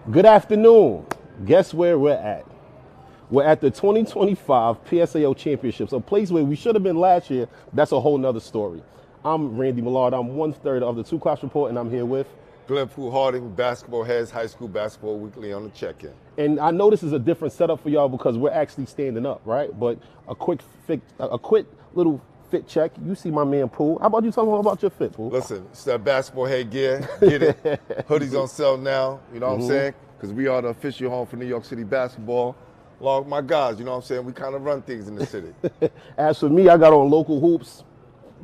Good afternoon. Guess where we're at? We're at the 2025 PSAL Championships, a place where we should have been last year. That's a whole nother story. I'm Randy Millard. I'm 1/3 of the Two Class Report, and I'm here with Glenn Pooh Harding, BasketballHeadzz, High School Basketball Weekly on the check-in. And I know this is a different setup for y'all because we're actually standing up, right? But a quick little fit check. You see my man Pooh. How about you tell me about your fit, Pooh? Listen, it's that basketball head gear. Get it. Hoodies on sale now. You know what I'm saying? Because we are the official home for New York City basketball. Along with my guys, you know what I'm saying? We kind of run things in the city. As for me, I got on Local Hoops.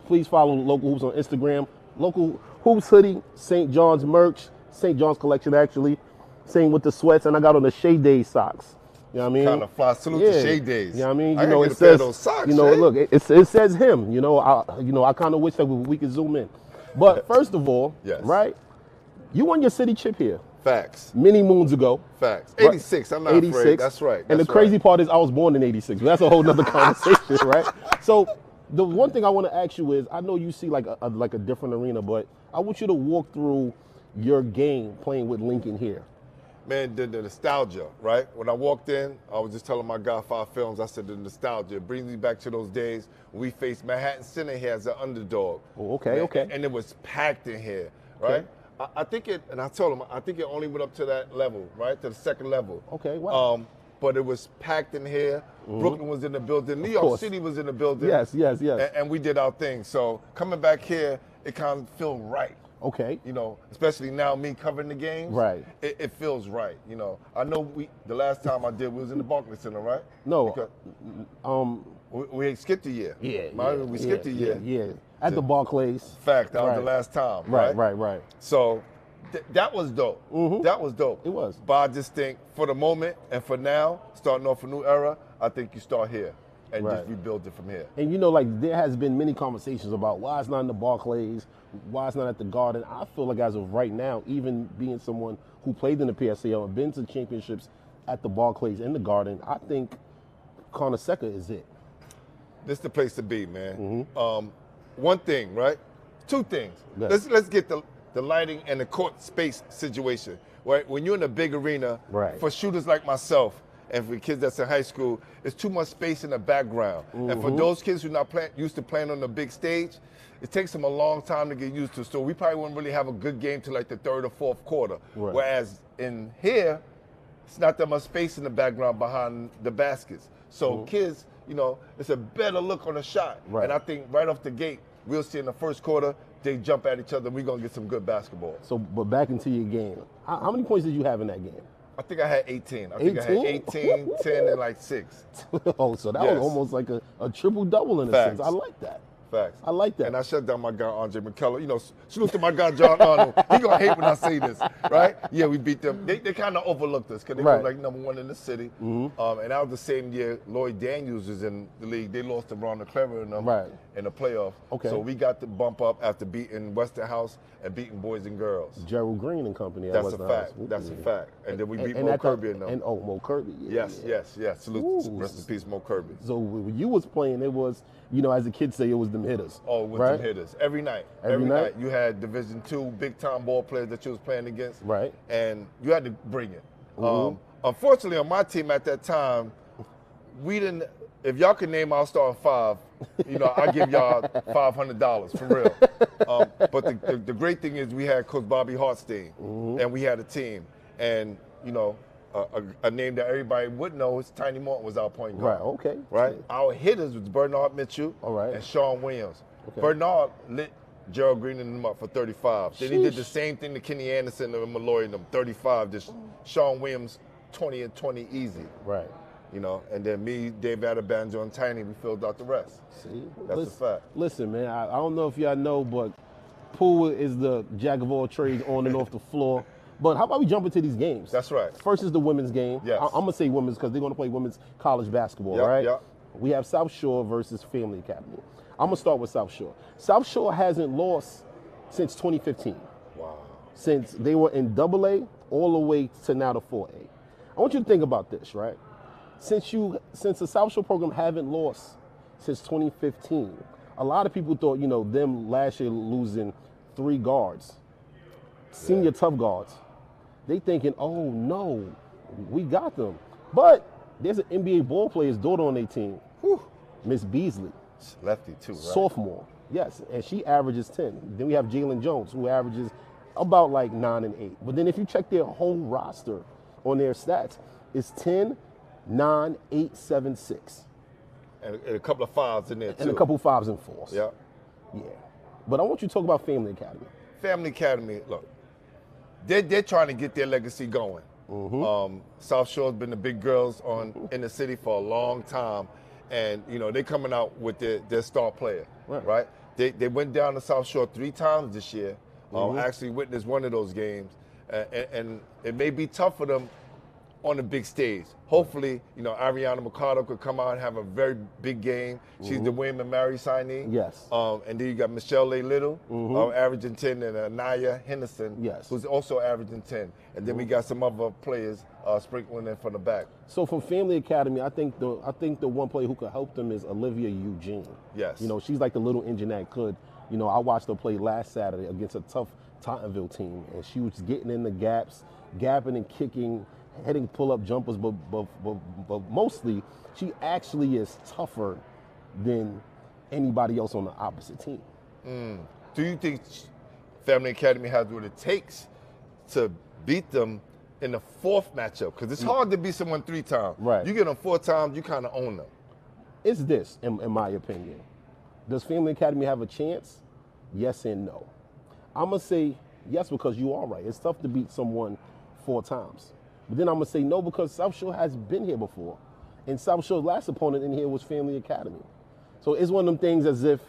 Please follow Local Hoops on Instagram. Local Hoops hoodie, St. John's merch, St. John's collection actually. Same with the sweats, and I got on the Shea Days socks. You know what I mean? Kind of fly. Salute to Shea Days. You know what I mean? You know, it says those socks, look, it says him. You know, I kind of wish that we could zoom in. But first of all, right? You won your city chip here. Facts. Many moons ago. Facts. 86. I'm not 86. afraid. That's right. And the crazy part is I was born in 86. But that's a whole nother conversation, right? So the one thing I want to ask you is, I know you see like a different arena, but I want you to walk through your game playing with Lincoln here. Man, the nostalgia, right? When I walked in, I was just telling my guy 5 Films, I said the nostalgia brings me back to those days when we faced Manhattan Center here as an underdog. Oh, okay, okay. And it was packed in here, right? Okay. I think it, and I told him, I think it only went up to that level, right? To the second level. Okay, wow. But it was packed in here. Brooklyn was in the building. New York City was in the building. Yes. And we did our thing. So coming back here, it kind of feels right. Okay. You know, especially now me covering the games. Right. It feels right. You know, I know the last time I did, we was in the Barclays Center, right? No. Because, we skipped a year. We skipped a year. Yeah. At the Barclays. Fact, that was the last time. Right. So that was dope. That was dope. It was. But I just think for the moment and for now, starting off a new era, I think you start here and just rebuild it from here. And you know, like there has been many conversations about why it's not in the Barclays, why it's not at the Garden. I feel like as of right now, even being someone who played in the PSAL and been to championships at the Barclays and the Garden, I think Carneseca is it. This is the place to be, man. One thing, right? 2 things. Yes. Let's get the lighting and the court space situation, right? When you're in a big arena, for shooters like myself, and for kids that's in high school, it's too much space in the background. And for those kids who are not used to playing on the big stage, it takes them a long time to get used to. So we probably wouldn't really have a good game till like the 3rd or 4th quarter. Whereas in here, it's not that much space in the background behind the baskets. So kids, you know, it's a better look on the shot. And I think right off the gate, we'll see in the 1st quarter, they jump at each other. We're going to get some good basketball. So, but back into your game. How many points did you have in that game? I think I had 18. I think I had 18, 10, and like 6. Oh, so that was almost like a triple-double in a sense. I like that. Facts. I like that. And I shut down my guy, Andre McKellar. You know, salute to my guy, John Arnold. He going to hate when I say this, right? Yeah, we beat them. They kind of overlooked us because they were like #1 in the city. And that was the same year Lloyd Daniels was in the league. They lost to Ron LeClaire in the playoff. Okay. So we got the bump up after beating Westinghouse and beating Boys and Girls. Gerald Green and company. That's a fact. That's a fact. And then we beat Mo Kirby in them. And Mo Kirby. Yes. Salute. Rest in peace, Mo Kirby. So when you was playing, it was, you know, as the kids say, it was them hitters. Oh, with them hitters. Every night. Every night. You had Division II big-time ball players that you was playing against. Right. And you had to bring it. Unfortunately, on my team at that time, we didn't, if y'all could name our starting 5, you know, I give y'all $500 for real. But the great thing is we had Coach Bobby Hartstein, and we had a team. And, you know, a name that everybody would know is Tiny Morton was our point guard. Right, okay. Right? Our hitters was Bernard Mitchell and Sean Williams. Okay. Bernard lit Gerald Green and them up for 35. Then he did the same thing to Kenny Anderson and Malloy and them, 35. Just Sean Williams, 20 and 20 easy. Right. You know, and then me, Dave Adebanjo, and Tiny, we filled out the rest. See? That's a fact. Listen, man, I don't know if y'all know, but Pooh is the jack of all trades on and off the floor. But how about we jump into these games? That's right. First is the women's game. Yes. I'm going to say women's because they're going to play women's college basketball, right? Yep. We have South Shore versus Family Academy. I'm going to start with South Shore. South Shore hasn't lost since 2015. Wow. Since they were in AA all the way to now the 4A. I want you to think about this, right? Since the South Shore program haven't lost since 2015, a lot of people thought, you know, them last year losing 3 guards, senior tough guards, they thinking, oh no, we got them. But there's an NBA ball player's daughter on their team, Miss Beasley. Lefty too, right? Sophomore, yes, and she averages 10. Then we have Jalen Jones, who averages about like 9 and 8. But then if you check their whole roster on their stats, it's 10, 9, 8, 7, 6. And a couple of fives in there too. And a couple of 5s and 4s. Yeah. Yeah. But I want you to talk about Family Academy. Family Academy, look, they're trying to get their legacy going. South Shore's been the big girls in the city for a long time, and you know they're coming out with their star player, right? They went down to South Shore 3 times this year. Actually witnessed one of those games, and it may be tough for them on the big stage. Hopefully, you know, Ariana Mercado could come out and have a very big game. She's the William & Mary signee. Yes. And then you got Michelle Lay Little, averaging 10, and Anaya Henderson, who's also averaging 10. And then we got some other players sprinkling in from the back. So from Family Academy, I think the one player who could help them is Olivia Eugene. Yes. You know, she's like the little engine that could. You know, I watched her play last Saturday against a tough Tottenville team, and she was getting in the gaps, gapping and kicking, hitting pull-up jumpers, but mostly she actually is tougher than anybody else on the opposite team. Do you think Family Academy has what it takes to beat them in the 4th matchup? Because it's hard to beat someone 3 times. Right. You get them 4 times, you kind of own them. It's this, in my opinion. Does Family Academy have a chance? Yes and no. I'm going to say yes because you are right. It's tough to beat someone 4 times. But then I'm going to say no because South Shore has been here before. And South Shore's last opponent in here was Family Academy. So it's one of them things as if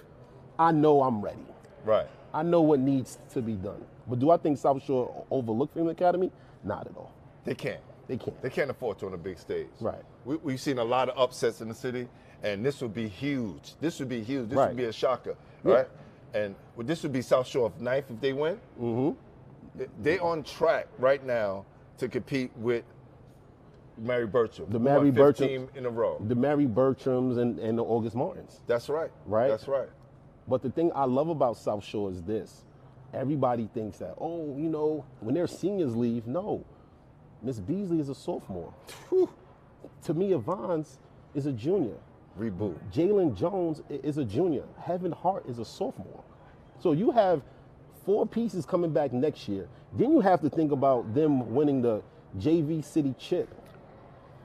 I know I'm ready. Right. I know what needs to be done. But do I think South Shore overlooked Family Academy? Not at all. They can't. They can't. They can't afford to on a big stage. Right. We've seen a lot of upsets in the city, and this would be huge. This would be huge. This would be a shocker, right? And this would be South Shore 9th if they win. They're on track right now to compete with Mary Bertram. The Mary Bertram team in a row. The Mary Bertrams and the August Martins. That's right. Right? That's right. But the thing I love about South Shore is this. Everybody thinks that, oh, you know, when their seniors leave, no. Miss Beasley is a sophomore. Tamia Vons is a junior. Reboot. Jalen Jones is a junior. Heaven Hart is a sophomore. So you have 4 pieces coming back next year. Then you have to think about them winning the JV City Chip.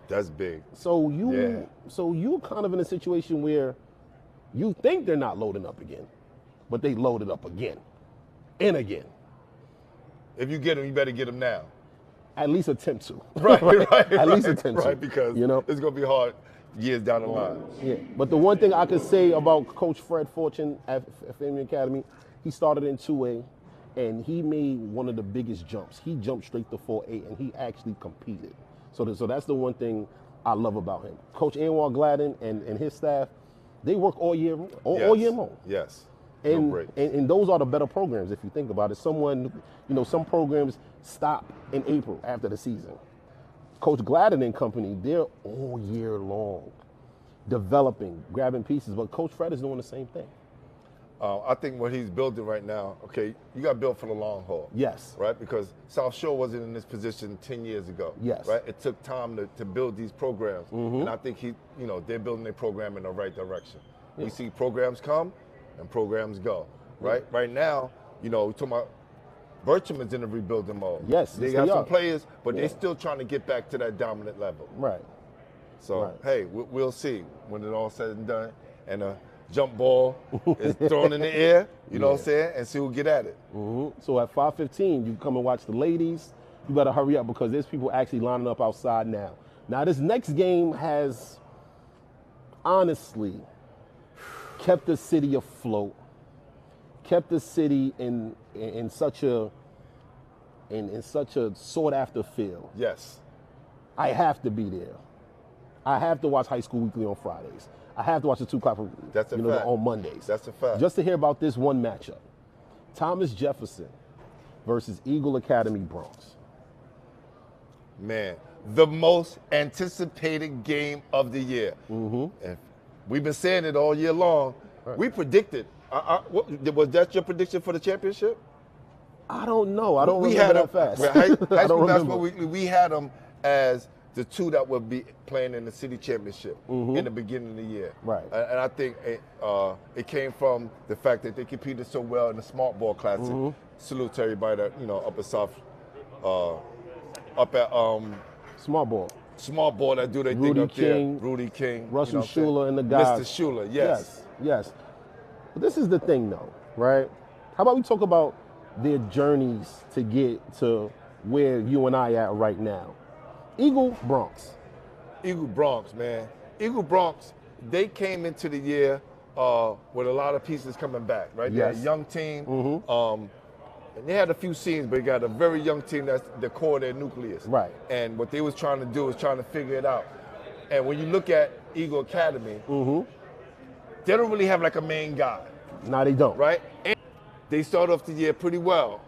That's big. So you're kind of in a situation where you think they're not loading up again, but they loaded up again and again. If you get them, you better get them now. At least attempt to. Right. At least attempt to. Right, because you know it's going to be hard years down the line. Yeah. But the one thing I could say about Coach Fred Fortune at Family Academy, he started in 2A, and he made one of the biggest jumps. He jumped straight to 4A, and he actually competed. So that's the one thing I love about him. Coach Anwar Gladden and his staff, they work all year long. Yes. And those are the better programs if you think about it. Some programs stop in April after the season. Coach Gladden and company, they're all year long developing, grabbing pieces. But Coach Fred is doing the same thing. I think what he's building right now, okay, you got built for the long haul. Yes. Right? Because South Shore wasn't in this position 10 years ago. Yes. Right? It took time to build these programs. And I think they're building their program in the right direction. Yeah. We see programs come and programs go. Right? Yeah. Right now, we're talking about Bertram is in a rebuilding mode. Yes. They got some players, but they're still trying to get back to that dominant level. Right. So, hey, we'll see when it all said and done. And jump ball is thrown in the air, you know what I'm saying, and see who'll get at it. So at 5:15, you come and watch the ladies. You better hurry up because there's people actually lining up outside now. Now, this next game has honestly kept the city afloat, kept the city in such a sought after field. Yes. I have to be there. I have to watch High School Weekly on Fridays. I have to watch the 2 o'clock on Mondays. That's a fact. Just to hear about this one matchup. Thomas Jefferson versus Eagle Academy Bronx. Man, the most anticipated game of the year. And we've been saying it all year long. Right. We predicted. Was that your prediction for the championship? I don't know. I don't remember that fast. High School Basketball Weekly, we had them as the two that would be playing in the city championship in the beginning of the year. Right. And I think it came from the fact that they competed so well in the Smart Ball Classic. Salute to everybody that, up at South, up at Smart Ball. Smart Ball that do their thing up there. Rudy King. Russell Schuler and the guys. Mr. Schuler, yes. Yes. But this is the thing, though, right? How about we talk about their journeys to get to where you and I at right now? Eagle Bronx. Eagle Bronx, man. Eagle Bronx, they came into the year with a lot of pieces coming back, right? Yes. They're a young team. And they had a few scenes, but they got a very young team that's the core of their nucleus. Right. And what they was trying to do was trying to figure it out. And when you look at Eagle Academy, they don't really have like a main guy. No, they don't. Right? And they started off the year pretty well.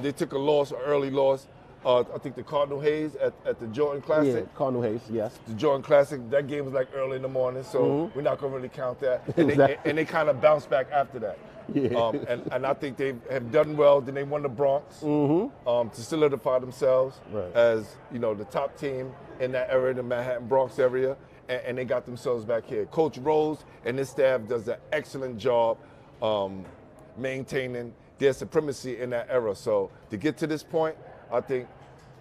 They took an early loss. I think the Cardinal Hayes at the Jordan Classic. Yeah, Cardinal Hayes, yes. The Jordan Classic, that game was like early in the morning, so we're not going to really count that. And, Exactly. they kind of bounced back after that. Yeah. And I think they have done well. Then they won the Bronx to solidify themselves as, the top team in that area, the Manhattan Bronx area, and they got themselves back here. Coach Rose and his staff does an excellent job maintaining their supremacy in that era. So to get to this point, I think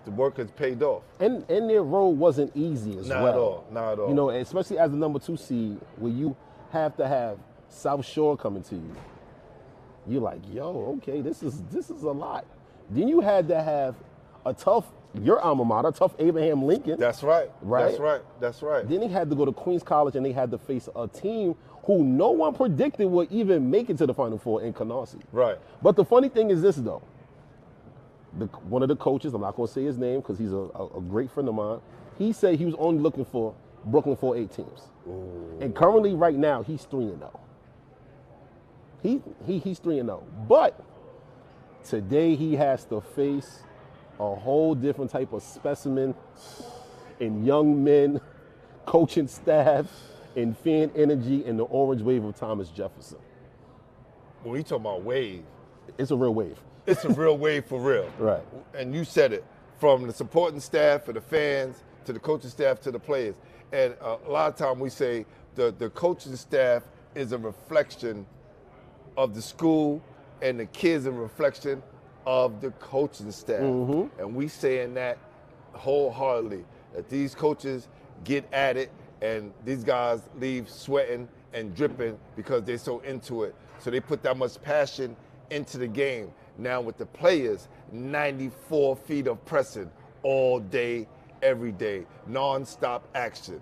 the work has paid off. And their road wasn't easy as well. Not at all. Especially as the number 2 seed, where you have to have South Shore coming to you. You're like, yo, okay, this is a lot. Then you had to have a tough, your alma mater, tough Abraham Lincoln. That's right. Right? That's right. Then they had to go to Queens College, and they had to face a team who no one predicted would even make it to the Final Four in Canarsie. Right. But the funny thing is this, though. One of the coaches, I'm not going to say his name because he's a great friend of mine, he said he was only looking for Brooklyn 4-8 teams. Ooh. And currently, right now, he's 3-0. He's 3-0. But today he has to face a whole different type of specimen in young men, coaching staff, and fan energy in the orange wave of Thomas Jefferson. When you talking about wave, it's a real wave. It's a real wave for real. Right. And you said it, from the supporting staff, for the fans, to the coaching staff, to the players. And a lot of time we say the coaching staff is a reflection of the school, and the kids a reflection of the coaching staff. And we saying that wholeheartedly, that these coaches get at it, and these guys leave sweating and dripping because they're so into it. So they put that much passion into the game. Now with the players, 94 feet of pressing all day, every day, non-stop action.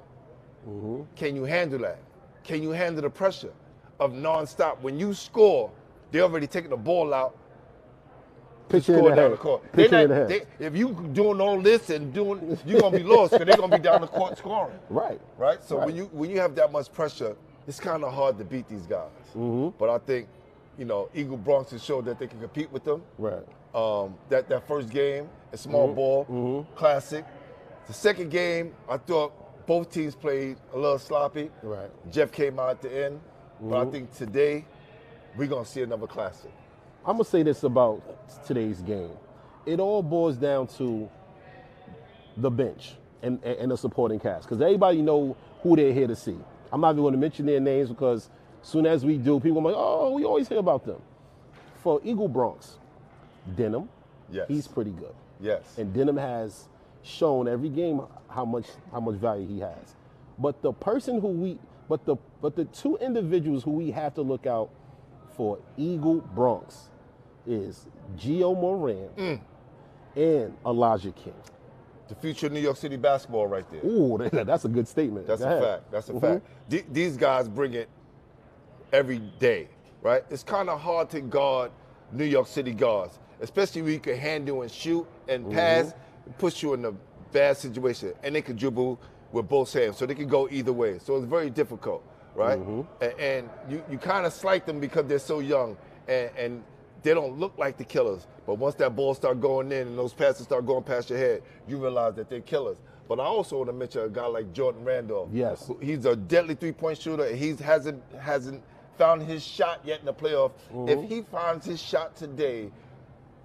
Can you handle that? Can you handle the pressure of non-stop? When you score, they're already taking the ball out. Pitching in the court. If you doing all this and doing, you're gonna be lost because they're gonna be down the court scoring. Right. So when you have that much pressure, it's kind of hard to beat these guys. But I think, Eagle Bronx has showed that they can compete with them. Right. That first game, a small ball, classic. The second game, I thought both teams played a little sloppy. Right. Jeff came out at the end. But I think today, we're going to see another classic. I'm going to say this about today's game. It all boils down to the bench and the supporting cast, because everybody know who they're here to see. I'm not even going to mention their names because as soon as we do, people are like, oh, we always hear about them. For Eagle Bronx, Denham, he's pretty good. Yes. And Denham has shown every game how much value he has. But the person who but the two individuals who we have to look out for Eagle Bronx is Gio Moran and Elijah King. The future of New York City basketball right there. Ooh, that's a good statement. That's a fact. That's a fact. These guys bring it every day, right? It's kind of hard to guard New York City guards, especially when you can handle and shoot and pass, push you in a bad situation, and they can dribble with both hands, so they can go either way. So it's very difficult, right? And you kind of slight them because they're so young, and they don't look like the killers. But once that ball start going in and those passes start going past your head, you realize that they're killers. But I also want to mention a guy like Jordan Randolph. Yes. He's a deadly three-point shooter, and he hasn't found his shot yet in the playoff. If he finds his shot today,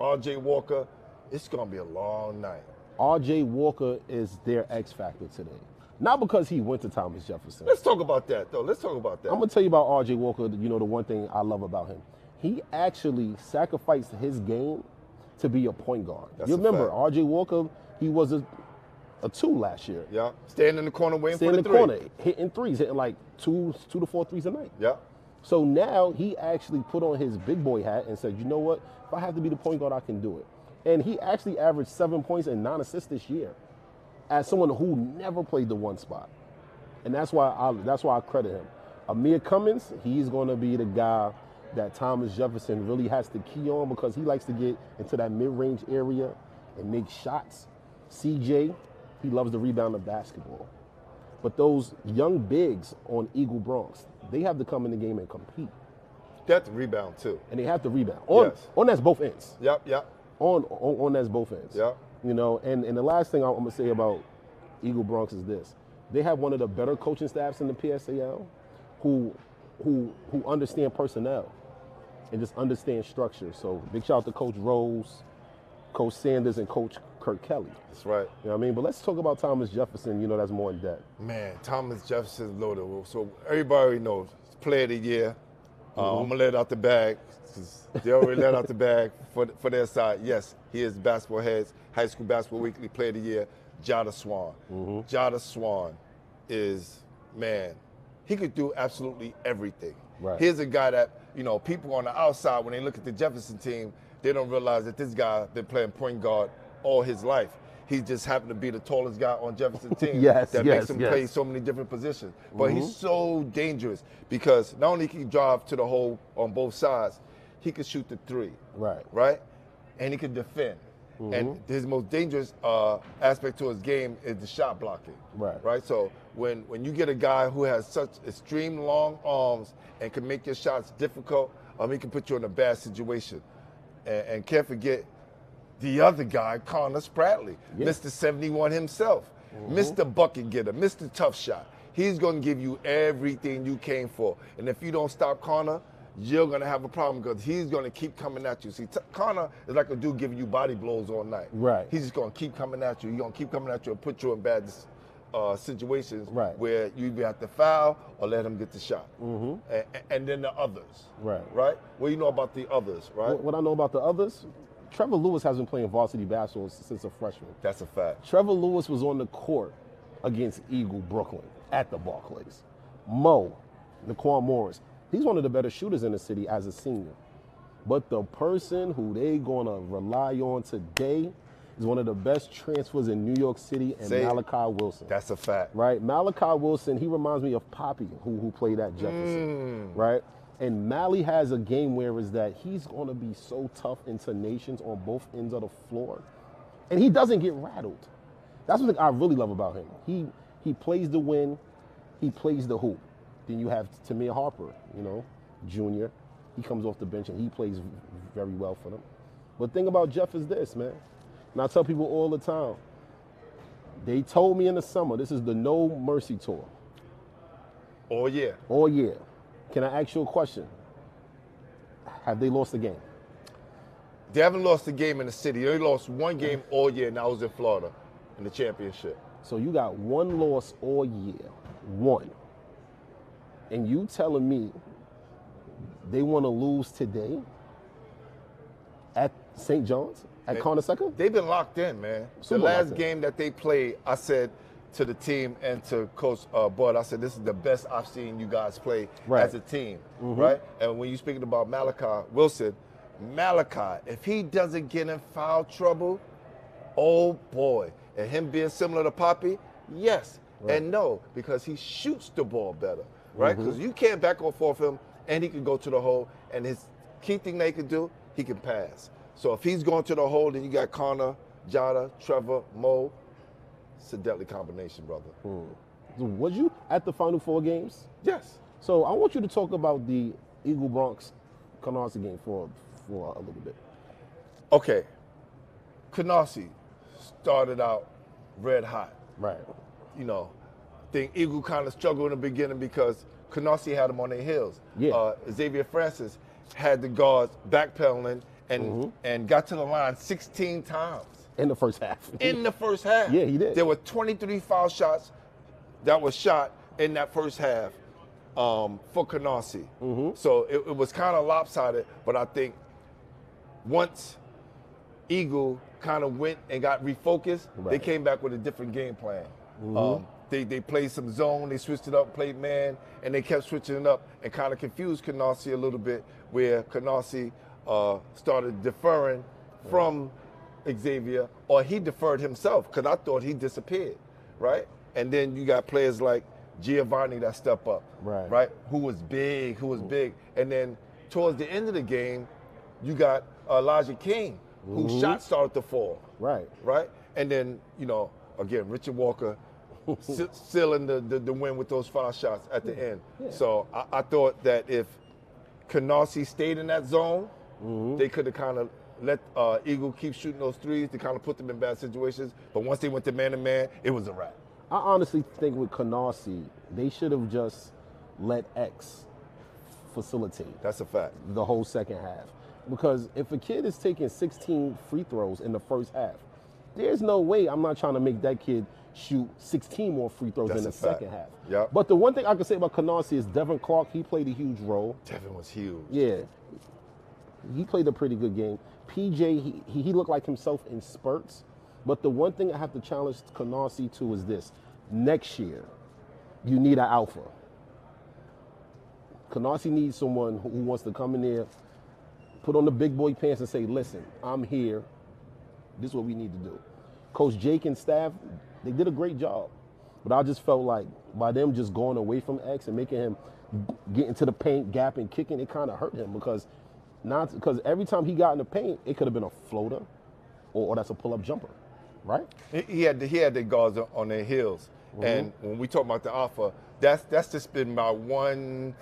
R.J. Walker, it's going to be a long night. R.J. Walker is their X factor today. Not because he went to Thomas Jefferson. Let's talk about that, though. Let's talk about that. I'm going to tell you about R.J. Walker, you know, the one thing I love about him. He actually sacrificed his game to be a point guard. You remember, R.J. Walker, he was a 2 last year. Yeah, staying in the corner waiting for the 3. Corner, hitting threes, hitting like 2 to 4 threes a night. Yeah. So now he actually put on his big boy hat and said, you know what, if I have to be the point guard, I can do it. And he actually averaged 7 points and 9 assists this year as someone who never played the 1 spot. And that's why I credit him. Amir Cummins, he's going to be the guy that Thomas Jefferson really has to key on because he likes to get into that mid-range area and make shots. CJ, he loves the rebound of basketball. But those young bigs on Eagle Bronx, they have to come in the game and compete. They have to rebound too. And they have to rebound. On that's both ends. Yep. On that's both ends. Yep. You know, and the last thing I'm going to say about Eagle Bronx is this. They have one of the better coaching staffs in the PSAL who understand personnel and just understand structure. So big shout out to Coach Rose, Coach Sanders, and Coach Kirk Kelly. That's right. You know what I mean? But let's talk about Thomas Jefferson, you know, that's more in depth. Man, Thomas Jefferson's loaded. So everybody already knows, Player of the Year. I'm going to let out the bag. They already let out the bag for their side. Yes, he is BasketballHeadzz, High School Basketball Weekly Player of the Year, Jada Swan. Jada Swan is, man, he could do absolutely everything. Right. Here's a guy that, you know, people on the outside, when they look at the Jefferson team, they don't realize that this guy been playing point guard all his life. He just happened to be the tallest guy on Jefferson's team that makes him play so many different positions. But he's so dangerous because not only can he drive to the hole on both sides, he can shoot the 3. Right? And he can defend. And his most dangerous aspect to his game is the shot blocking. Right? So when you get a guy who has such extreme long arms and can make your shots difficult, he can put you in a bad situation. And can't forget the other guy, Connor Spradley, Mr. 71 himself, Mr. Bucket Getter, Mr. Tough Shot. He's going to give you everything you came for. And if you don't stop Connor, you're going to have a problem because he's going to keep coming at you. See, Connor is like a dude giving you body blows all night. Right. He's just going to keep coming at you. He's going to keep coming at you and put you in bad situations where you either have to foul or let him get the shot. And then the others. Right? What do you know about the others, right? What I know about the others, Trevor Lewis has been playing varsity basketball since a freshman. That's a fact. Trevor Lewis was on the court against Eagle Brooklyn at the Barclays. Mo, Naquan Morris, he's one of the better shooters in the city as a senior. But the person who they going to rely on today is one of the best transfers in New York City, and Malachi Wilson. That's a fact. Right? Malachi Wilson, he reminds me of Poppy, who played at Jefferson. Right? And Mally has a game where is that he's going to be so tough and tenacious on both ends of the floor. And he doesn't get rattled. That's what I really love about him. He plays the win. He plays the hoop. Then you have Tamir Harper, you know, junior. He comes off the bench and he plays very well for them. But the thing about Jeff is this, man. And I tell people all the time, they told me in the summer, this is the No Mercy Tour. All year. All year. Can I ask you a question? Have they lost a game? They haven't lost a game in the city. They only lost one game all year, and that was in Florida in the championship. So you got one loss all year. One. And you telling me they want to lose today at St. John's, at Carneseca? They've been locked in, man. The last game that they played, I said to the team and to Coach Bud, I said, this is the best I've seen you guys play as a team, right? And when you're speaking about Malachi Wilson, if he doesn't get in foul trouble, oh boy. And him being similar to Poppy, yes and no, because he shoots the ball better, right? Because you can't back off of him, and he can go to the hole, and his key thing they can do, he can pass. So if he's going to the hole, then you got Connor, Jada, Trevor, Mo. It's a deadly combination, brother. Was you at the Final Four games? Yes. So I want you to talk about the Eagle Bronx Canarsie game for a little bit. Okay. Canarsie started out red hot. Right. You know, I think Eagle kind of struggled in the beginning because Canarsie had them on their heels. Yeah. Xavier Francis had the guards backpedaling and got to the line 16 times. In the first half. In the first half. Yeah, he did. There were 23 foul shots that was shot in that first half for Canarsie. So it was kind of lopsided, but I think once Eagle kind of went and got refocused, they came back with a different game plan. They played some zone, they switched it up, played man, and they kept switching it up and kind of confused Canarsie a little bit, where Canarsie started deferring from Xavier, or he deferred himself, because I thought he disappeared, right? And then you got players like Giovanni that step up, right? Who was big. And then towards the end of the game, you got Elijah King, whose shot started to fall, right? And then, you know, again, Richard Walker sealing the win with those 5 shots at the end. So I thought that if Canarsie stayed in that zone, they could have kind of let Eagle keep shooting those threes to kind of put them in bad situations. But once they went to man-to-man, it was a wrap. I honestly think with Canarsie, they should have just let X facilitate. That's a fact. The whole second half. Because if a kid is taking 16 free throws in the first half, there's no way I'm not trying to make that kid shoot 16 more free throws in the second half. Yep. But the one thing I can say about Canarsie is Devin Clark, he played a huge role. Devin was huge. Yeah. He played a pretty good game. PJ, he looked like himself in spurts. But the one thing I have to challenge Canarsie to is this. Next year, you need an alpha. Canarsie needs someone who wants to come in there, put on the big boy pants and say, listen, I'm here. This is what we need to do. Coach Jake and staff, they did a great job. But I just felt like by them just going away from X and making him get into the paint, gap, and kicking, it kind of hurt him because every time he got in the paint, it could have been a floater or that's a pull-up jumper, right? He had the guards on their heels. And when we talk about the alpha, that's just been my one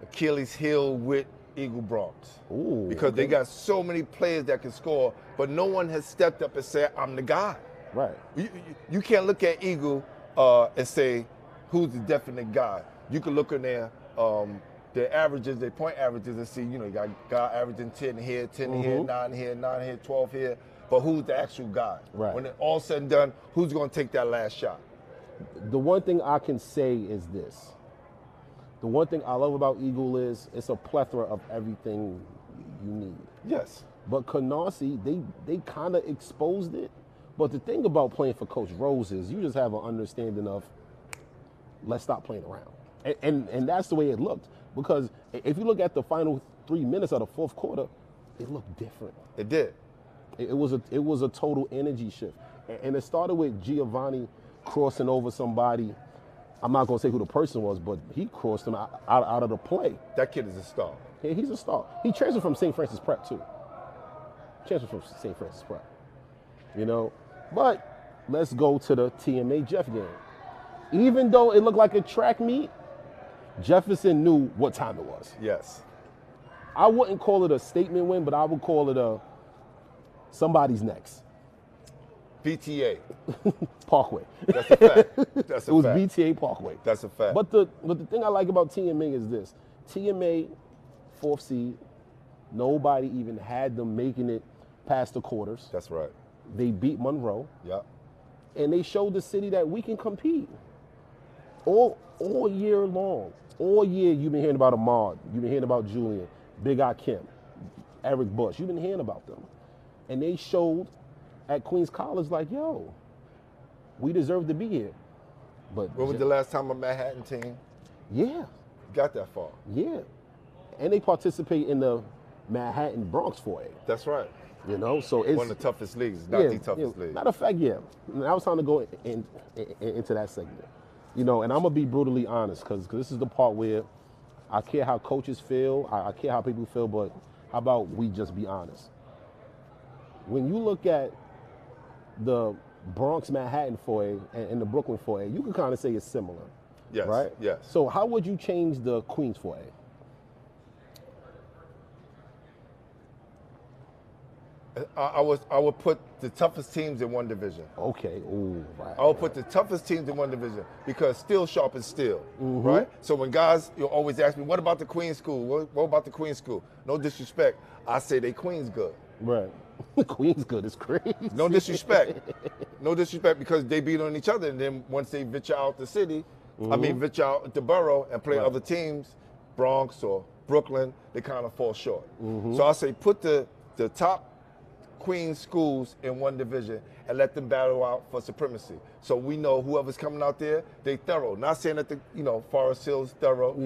Achilles heel with Eagle Bronx. Because they got so many players that can score, but no one has stepped up and said, I'm the guy. Right. You can't look at Eagle and say, who's the definite guy? You can look in their averages, their point averages, and see, you know, you got guy averaging 10 here, 10 here, 9 here, 9 here, 12 here. But who's the actual guy? Right. When it all said and done, who's going to take that last shot? The one thing I can say is this. The one thing I love about Eagle is it's a plethora of everything you need. Yes. But Canarsie, they kind of exposed it. But the thing about playing for Coach Rose is you just have an understanding of let's stop playing around. And that's the way it looked. Because if you look at the final 3 minutes of the fourth quarter, it looked different. It did. It was a total energy shift. And it started with Giovanni crossing over somebody. I'm not going to say who the person was, but he crossed him out of the play. That kid is a star. Yeah, he's a star. He transferred from St. Francis Prep, too. You know? But let's go to the TMA Jeff game. Even though it looked like a track meet, Jefferson knew what time it was. Yes. I wouldn't call it a statement win, but I would call it a somebody's next. BTA. Parkway. That's a fact. That's a it was fact. BTA Parkway. That's a fact. But the thing I like about TMA is this. TMA, 4th seed, nobody even had them making it past the quarters. That's right. They beat Monroe. Yeah. And they showed the city that we can compete. All year long. All year you've been hearing about Ahmad. You've been hearing about Julian, Big Eye Kim, Eric Bush. You've been hearing about them. And they showed at Queens College like, yo, we deserve to be here. But when was the last time a Manhattan team got that far? Yeah. And they participate in the Manhattan Bronx 4A. That's right. You know, so it's one of the toughest leagues, not the toughest league. Matter of fact, I was trying to go into that segment. You know, and I'm going to be brutally honest because this is the part where I care how coaches feel, I care how people feel, but how about we just be honest? When you look at the Bronx Manhattan 4A and the Brooklyn 4A, you can kind of say it's similar. Yes. Right? Yes. So how would you change the Queens 4A? I would put the toughest teams in one division. Okay. Ooh, right. I would put the toughest teams in one division because steel sharpens steel, right? So when guys, you'll always ask me, what about the Queens school? What about the Queens school? No disrespect. I say they Queens good. Right. Queens good is crazy. No disrespect. No disrespect because they beat on each other. And then once they venture out the city, venture out the borough and play other teams, Bronx or Brooklyn, they kind of fall short. So I say put the top Queens schools in one division and let them battle out for supremacy. So we know whoever's coming out there, they thorough. Not saying that Forest Hills thorough,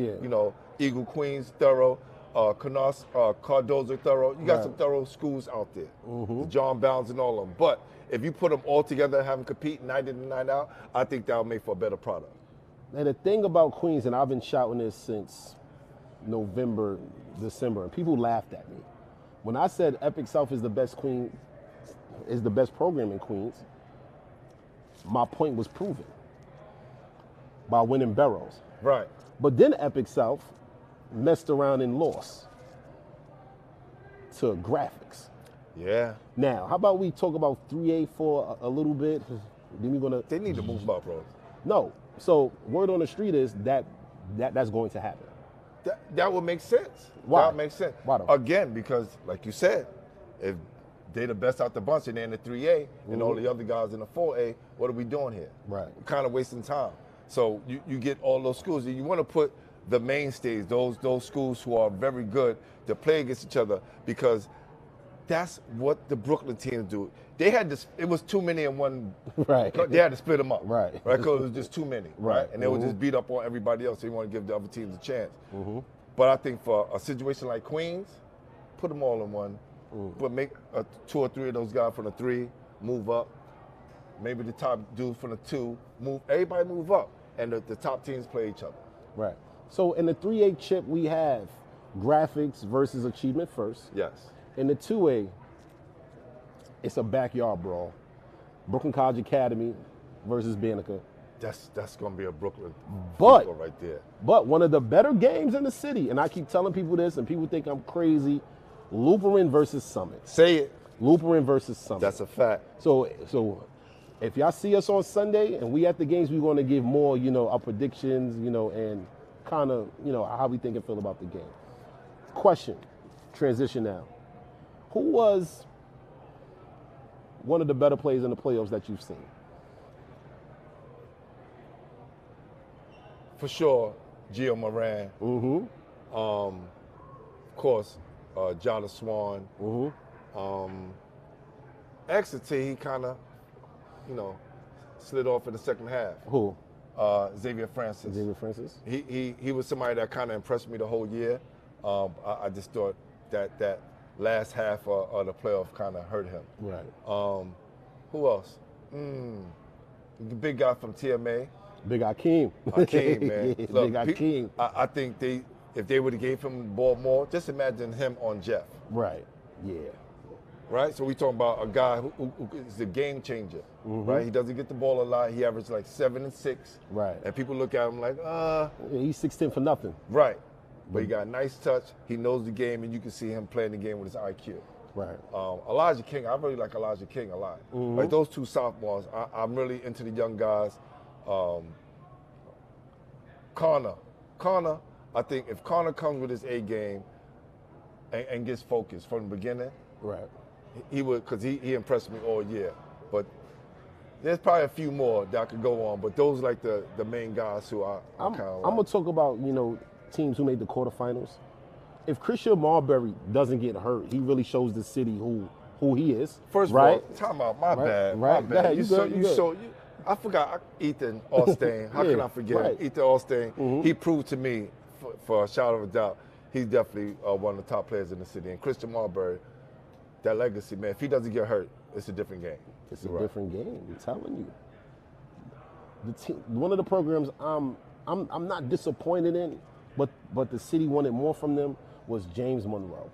Eagle Queens thorough, Cardozo thorough. You got some thorough schools out there, the John Bounds and all of them. But if you put them all together and have them compete night in and night out, I think that'll make for a better product. Now the thing about Queens, and I've been shouting this since November, December, and people laughed at me. When I said Epic South is the best program in Queens, my point was proven by winning Barrows. Right. But then Epic South messed around and lost to Graphics. Yeah. Now, how about we talk about 3A for a little bit? Then we're gonna. They need to move up, bro. No. So word on the street is that's going to happen. That would make sense. Why? That would make sense. Why though? Again, because like you said, if they're the best out the bunch and they're in the 3A and all the other guys in the 4A, what are we doing here? Right. We're kind of wasting time. So you get all those schools. You want to put the mainstays, those schools who are very good to play against each other because that's what the Brooklyn teams do. They had this. It was too many in one. Right. They had to split them up. Right. Right. Because it was just too many. Right. And they would just beat up on everybody else. So you want to give the other teams a chance. But I think for a situation like Queens, put them all in one. But make 2 or 3 of those guys from the 3 move up. Maybe the top dude from the 2 move. Everybody move up, and the top teams play each other. Right. So in the 3A chip, we have Graphics versus Achievement First. Yes. In the 2A, it's a backyard brawl. Brooklyn College Academy versus Banneker. That's going to be a Brooklyn right there. But one of the better games in the city, and I keep telling people this, and people think I'm crazy, Lutheran versus Summit. Say it. Lutheran versus Summit. That's a fact. So if y'all see us on Sunday and we at the games, we're going to give more, our predictions, and kind of, how we think and feel about the game. Question, transition now. Who was one of the better players in the playoffs that you've seen? For sure, Gio Moran. Of course, Jada Swan. Exeter, he kind of, slid off in the second half. Who? Xavier Francis. Xavier Francis? He was somebody that kind of impressed me the whole year. I just thought that last half of the playoff kind of hurt him. Right. Who else? The big guy from TMA. Big Akeem. Akeem, man. Look, Big Akeem. I think if they would have gave him the ball more, just imagine him on Jeff. Right. Yeah. Right? So we talking about a guy who is a game changer. Right? He doesn't get the ball a lot. He averages like 7 and 6. Right. And people look at him like, he's 6'10" for nothing. Right. But he got a nice touch. He knows the game, and you can see him playing the game with his IQ. Right. Elijah King, I really like Elijah King a lot. Like those 2 sophomores, I'm really into the young guys. Connor, I think if Connor comes with his A game and gets focused from the beginning, right, he would, because he impressed me all year. But there's probably a few more that I could go on, but those like the main guys who I'm kind of like. I'm going to talk about, teams who made the quarterfinals. If Christian Marbury doesn't get hurt, he really shows the city who he is. First of all, time out, my bad. I forgot Ethan Austin. How can I forget Ethan Austin? He proved to me, for a shadow of a doubt, he's definitely one of the top players in the city. And Christian Marbury, that legacy, man, if he doesn't get hurt, it's a different game. It's a different game, I'm telling you. One of the programs I'm not disappointed in, but the city wanted more from them, was James Monroe.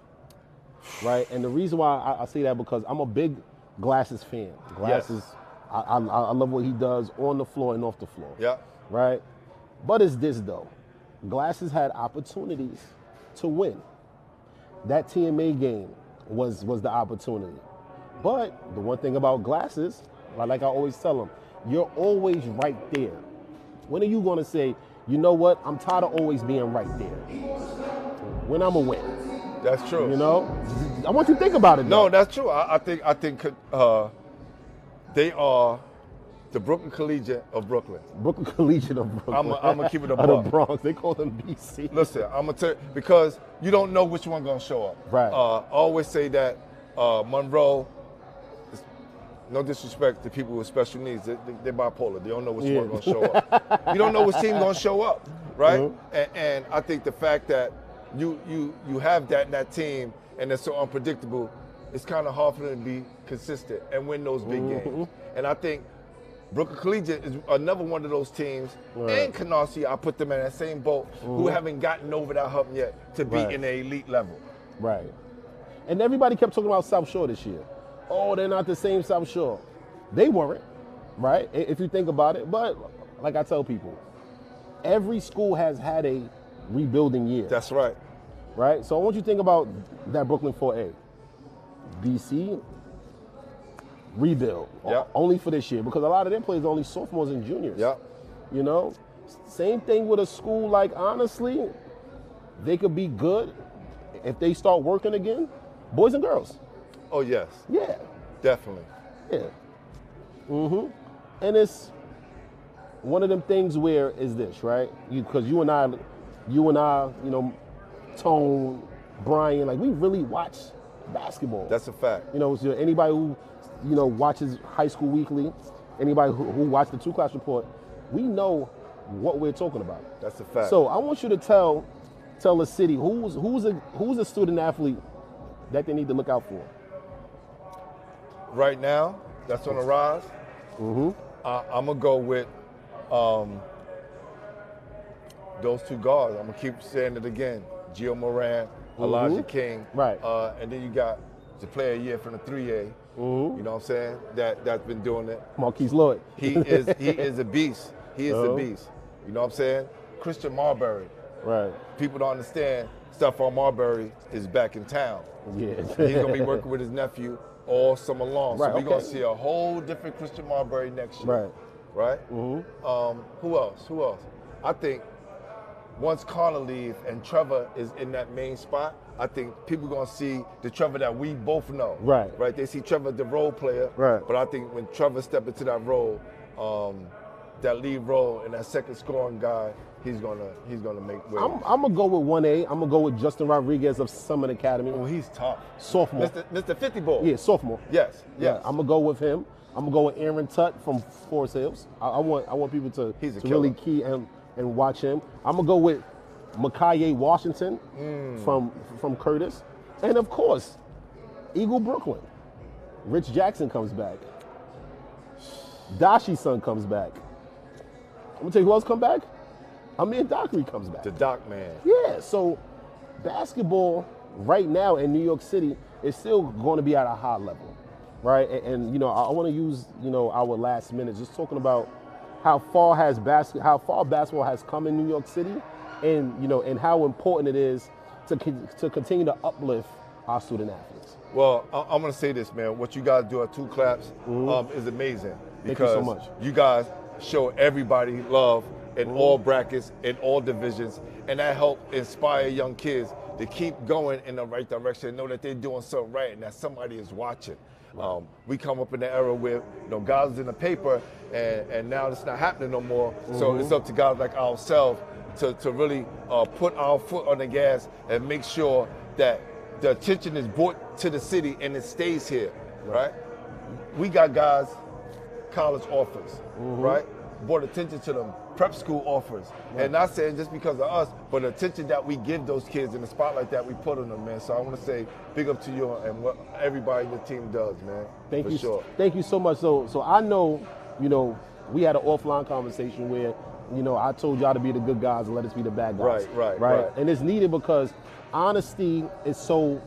Right? And the reason why I say that, because I'm a big Glasses fan. Glasses, yes. I love what he does on the floor and off the floor. Yeah. Right? But it's this, though. Glasses had opportunities to win. That TMA game was the opportunity. But the one thing about glasses, like I always tell them, you're always right there. When are you going to say, you know what, I'm tired of always being right there? When I'm a win. That's true. You know? I want you to think about it, though. No, that's true. I think they are the Brooklyn Collegiate of Brooklyn. Brooklyn Collegiate of Brooklyn. I'm going to keep it a buck. Of the Bronx. They call them BC. Listen, I'm going to tell you, because you don't know which one going to show up. Right. I always say that Monroe, no disrespect to people with special needs, they're bipolar. They don't know which one going to show up. You don't know which team going to show up, right? Mm-hmm. And I think the fact that you have that in that team and it's so unpredictable, it's kind of hard for them to be consistent and win those big games. And I think Brooklyn Collegiate is another one of those teams, and Canarsie, I put them in that same boat, who haven't gotten over that hump yet to be in the elite level. Right. And everybody kept talking about South Shore this year. Oh, they're not the same South Shore. They weren't, right? If you think about it. But like I tell people, every school has had a rebuilding year. That's right. Right? So I want you to think about that Brooklyn 4A. BC, rebuild. Only for this year, because a lot of their players are only sophomores and juniors. You know? Same thing with a school like, honestly, they could be good if they start working again. Boys and girls. Oh, yes. Yeah. Definitely. Yeah. And it's one of them things where is this, right? Because you and I, you know, Tone, Brian, like we really watch basketball. That's a fact. You know, so anybody who, you know, watches High School Weekly, anybody who watched the 2 Class Report, we know what we're talking about. That's a fact. So I want you to tell the city who's a student athlete that they need to look out for. Right now, that's on the rise. I'm gonna go with those 2 guards. I'm gonna keep saying it again: Gio Moran, Elijah King. Right. And then you got the player of the year from the 3A. You know what I'm saying? That's been doing it. Marquise Lloyd. He is a beast. He is a beast. You know what I'm saying? Christian Marbury. Right. People don't understand. Stephon Marbury is back in town. Yeah. He's gonna be working with his nephew all summer long. So we're gonna see a whole different Christian Marbury next year. Right. Who else? I think once Connor leaves and Trevor is in that main spot, I think people are gonna see the Trevor that we both know. Right. They see Trevor the role player. Right. But I think when Trevor steps into that role, that lead role and that second scoring guy, he's gonna make waves. I'm gonna go with 1A. I'm gonna go with Justin Rodriguez of Summit Academy. Oh, he's tough. Sophomore. Mr. 50 ball. Yeah, sophomore. Yes. Yeah, I'm gonna go with him. I'm gonna go with Aaron Tutt from Forest Hills. I want people to really key and watch him. I'm gonna go with Makaye Washington from Curtis, and of course, Eagle Brooklyn. Rich Jackson comes back. Dashi's son comes back. I'm gonna tell you who else come back. Amir Dockery comes back. The Doc man. Yeah. So basketball right now in New York City is still going to be at a high level, right? And you know, I want to use our last minute just talking about how far basketball has come in New York City, and and how important it is to continue to uplift our student athletes. Well, I'm going to say this, man. What you guys do at 2 Claps is amazing, because Thank you so much. You guys show everybody love in all brackets, in all divisions, and that helps inspire young kids to keep going in the right direction and know that they're doing something right and that somebody is watching. We come up in the era where guys was in the paper, and now it's not happening no more. So it's up to guys like ourselves to really put our foot on the gas and make sure that the attention is brought to the city and it stays here, right? We got guys, college offers, right? Brought attention to them, prep school offers. And not saying just because of us, but the attention that we give those kids and the spotlight that we put on them, man. So I want to say big up to you and what everybody in the team does, man. Thank you. Sure. Thank you so much. So I know, we had an offline conversation where, I told y'all to be the good guys and let us be the bad guys. Right. And it's needed because honesty is so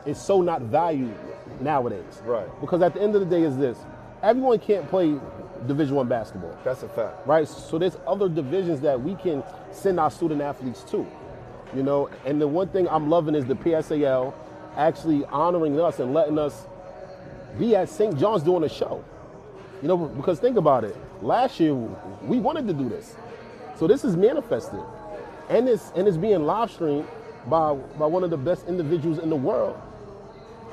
not valued nowadays. Right. Because at the end of the day is this: everyone can't play Division I basketball. That's a fact. Right? So there's other divisions that we can send our student athletes to. And the one thing I'm loving is the PSAL actually honoring us and letting us be at St. John's doing a show. You know, because think about it. Last year, we wanted to do this. So this is manifested. And it's being live streamed by one of the best individuals in the world,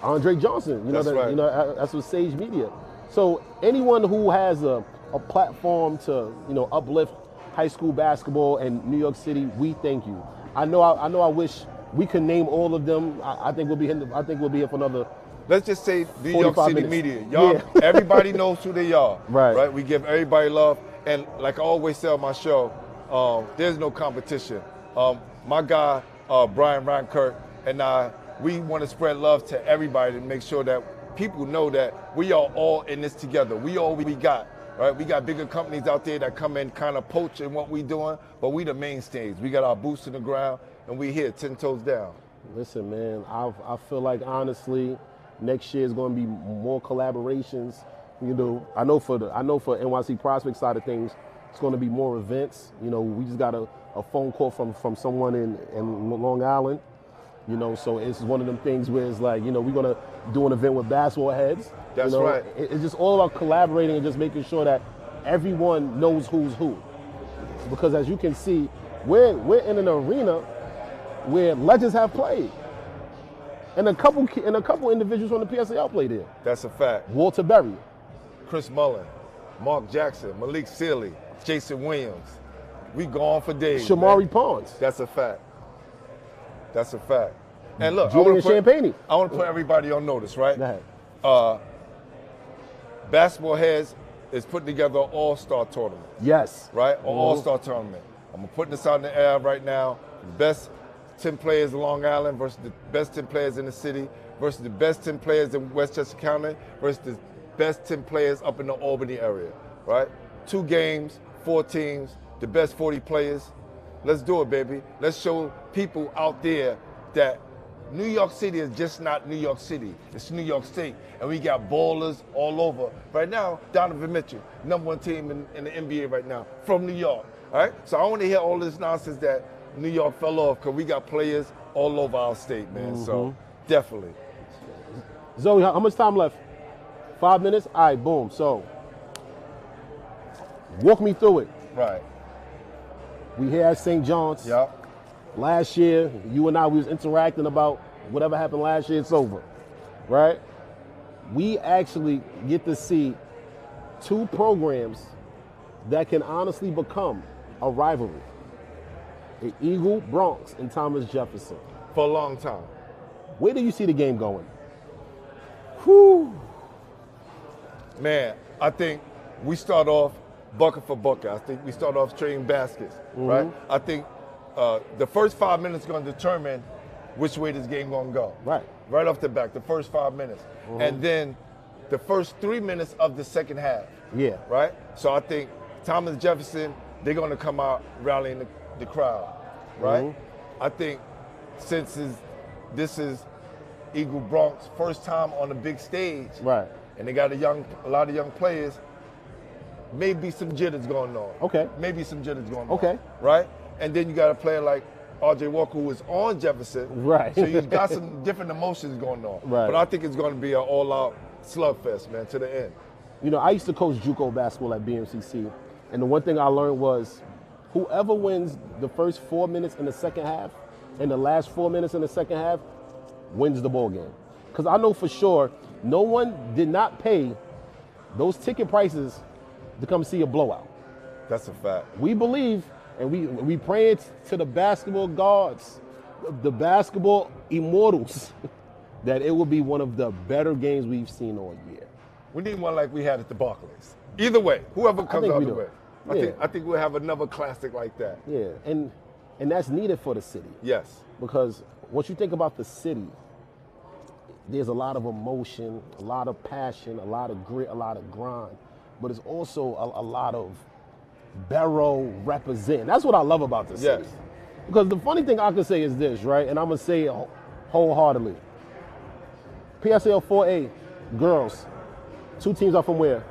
Andre Johnson. That's right. You know, that's with Sage Media. So anyone who has a platform to, you know, uplift high school basketball in New York City, we thank you. I know I wish we could name all of them. I think we'll be here for another. Let's just say New York City minutes. media. Y'all, everybody knows who they are. Right. We give everybody love. And like I always say on my show, there's no competition. My guy, Brian Rankert, and I, we want to spread love to everybody to make sure that people know that we are all in this together. We all we got. Right? We got bigger companies out there that come in kind of poach in what we doing, but we the mainstays. We got our boots in the ground, and we here 10 toes down. Listen, man, I feel like honestly, next year is going to be more collaborations. You know, I know for NYC Prospect side of things, it's going to be more events. You know, we just got a phone call from someone in Long Island. You know, so it's one of them things where it's like, you know, we're going to do an event with BasketballHeadzz. That's you know, right. It's just all about collaborating and just making sure that everyone knows who's who. Because as you can see, we're in an arena where legends have played. And a couple individuals from the PSAL played there. That's a fact. Walter Berry, Chris Mullin, Mark Jackson, Malik Sealy, Jason Williams. We gone for days. Shamari Ponds. That's a fact. That's a fact. And look, Julian Champagne. I want to put everybody on notice, right? Go ahead. BasketballHeadzz is putting together an all-star tournament. Yes. Right? An all-star tournament. I'm putting this out in the air right now. The best 10 players in Long Island versus the best 10 players in the city versus the best 10 players in Westchester County versus the best 10 players up in the Albany area, right? 2 games, 4 teams, the best 40 players. Let's do it, baby. Let's show people out there that New York City is just not New York City. It's New York State. And we got ballers all over. Right now, Donovan Mitchell, #1 team in the NBA right now, from New York. All right? So I want to hear all this nonsense that New York fell off because we got players all over our state, man. So definitely. Zoe, how much time left? 5 minutes? All right, boom. So walk me through it. Right. We here at St. John's. Yep. Last year, you and I, we was interacting about whatever happened last year, it's over, right? We actually get to see 2 programs that can honestly become a rivalry. The Eagle Bronx and Thomas Jefferson. For a long time. Where do you see the game going? Whew. Man, I think we start off bucket for bucket. I think we start off trading baskets, right? I think the first 5 minutes are going to determine which way this game going to go. Right off the back, the first 5 minutes. And then the first 3 minutes of the second half. Yeah. Right? So I think Thomas Jefferson, they're going to come out rallying the crowd. Right? I think since this is Eagle Bronx first time on the big stage. Right. And they got a lot of young players, maybe some jitters going on. Okay. Maybe some jitters going on. Okay. Right? And then you got a player like R.J. Walker who is on Jefferson. Right. So you've got some different emotions going on. Right. But I think it's going to be an all-out slugfest, man, to the end. You know, I used to coach JUCO basketball at BMCC, and the one thing I learned was whoever wins the first 4 minutes in the second half and the last 4 minutes in the second half wins the ball game. Because I know for sure no one did not pay those ticket prices to come see a blowout. That's a fact. We believe, and we pray to the basketball gods, the basketball immortals, that it will be one of the better games we've seen all year. We need one like we had at the Barclays. Either way, whoever comes out the way. I think we'll have another classic like that. Yeah, and that's needed for the city. Yes. Because once you think about the city, there's a lot of emotion, a lot of passion, a lot of grit, a lot of grind, but it's also a lot of Barrow represent. That's what I love about the city. Yes. Because the funny thing I can say is this, right? And I'm going to say it wholeheartedly. PSAL 4A, girls, 2 teams are from where?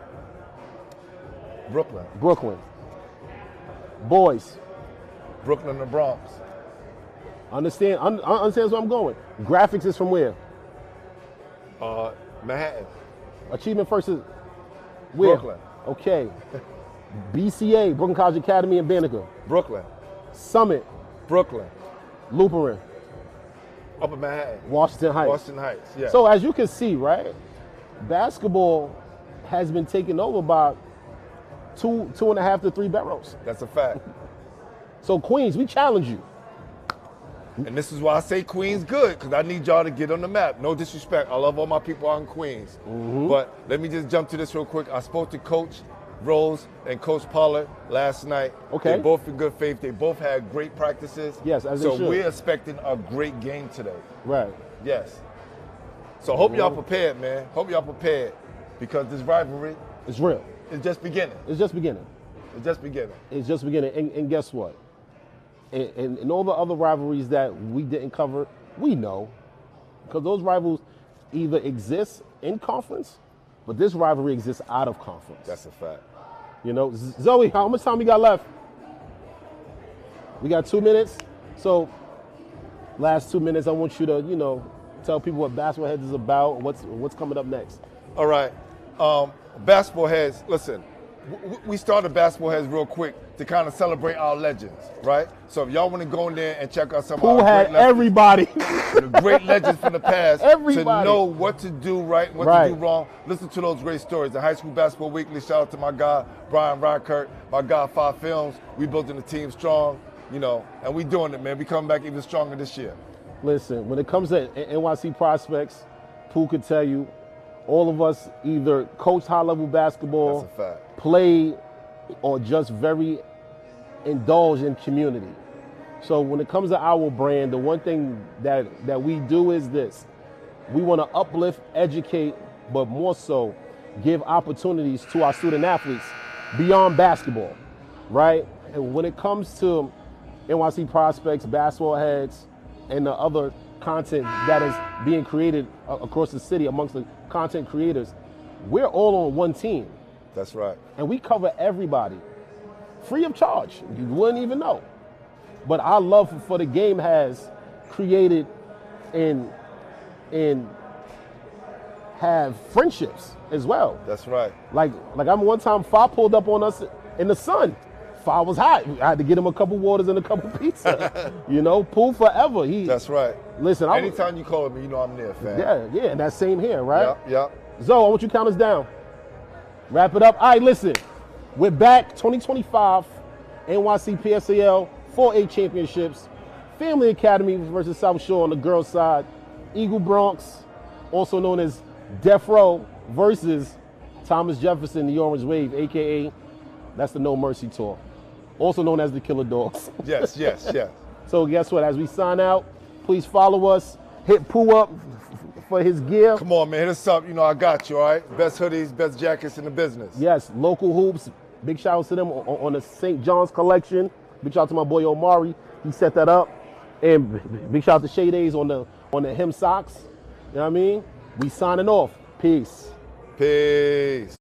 Brooklyn. Boys. Brooklyn and Bronx. Understand where I'm going. Graphics is from where? Manhattan. Achievement First is where? Brooklyn. Okay. BCA, Brooklyn College Academy in Banneker. Brooklyn. Summit. Brooklyn. Lutheran. Upper Manhattan. Washington Heights. Washington Heights, yeah. So as you can see, right, basketball has been taken over by 2.5 to 3 boroughs. That's a fact. So Queens, we challenge you. And this is why I say Queens good, because I need y'all to get on the map. No disrespect. I love all my people out in Queens. But let me just jump to this real quick. I spoke to Coach Rose and Coach Pollard last night. Okay. They both in good faith. They both had great practices. Yes, as they should. So we're expecting a great game today. Right. Yes. So hope y'all prepared, man. Hope y'all prepared, because this rivalry is real. It's just beginning. It's just beginning. It's just beginning. It's just beginning. And guess what? And all the other rivalries that we didn't cover, we know. Because those rivals either exist in conference, but this rivalry exists out of conference. That's a fact. You know, Zoe, how much time we got left? We got 2 minutes. So last 2 minutes, I want you to, you know, tell people what BasketballHeadzz is about, what's coming up next. All right. BasketballHeadzz, listen, we started BasketballHeadzz real quick to kind of celebrate our legends, right? So if y'all want to go in there and check out some Pooh of our had great legends, everybody. the great legends from the past, Everybody. to know what to do right, what to do wrong. Listen to those great stories. The High School Basketball Weekly, shout out to my guy, Brian Rodkert, my guy, 5 Films. We building the team strong, you know, and we doing it, man. We coming back even stronger this year. Listen, when it comes to NYC prospects, Pooh could tell you, all of us either coach high-level basketball, That's a fact. play, or just very indulge in community. So when it comes to our brand, the one thing that we do is this. We want to uplift, educate, but more so give opportunities to our student athletes beyond basketball, right? And when it comes to NYC Prospects, BasketballHeadzz, and the other content that is being created across the city amongst the content creators, we're all on one team. That's right. And we cover everybody, free of charge. You wouldn't even know. But our love for the game has created and have friendships as well. That's right. Like I'm one time, Fa pulled up on us in the sun. Fa was hot. I had to get him a couple waters and a couple pizza. You know, Pooh forever. That's right. Listen, anytime you call me, you know I'm there, fam. Yeah, and that same here, right? Yeah. Zoe, I want you to count us down. Wrap it up. All right, listen. We're back, 2025, NYC PSAL 4A Championships, Family Academy versus South Shore on the girls' side, Eagle Bronx, also known as Death Row, versus Thomas Jefferson, the Orange Wave, a.k.a. that's the No Mercy Tour, also known as the Killer Dogs. Yes. So guess what? As we sign out, please follow us. Hit Pooh up for his gear. Come on, man. Hit us up. You know I got you, all right? Best hoodies, best jackets in the business. Yes, local hoops. Big shout out to them on the St. John's collection. Big shout out to my boy Omari. He set that up. And big shout out to Shea Days on the hem socks. You know what I mean? We signing off. Peace. Peace.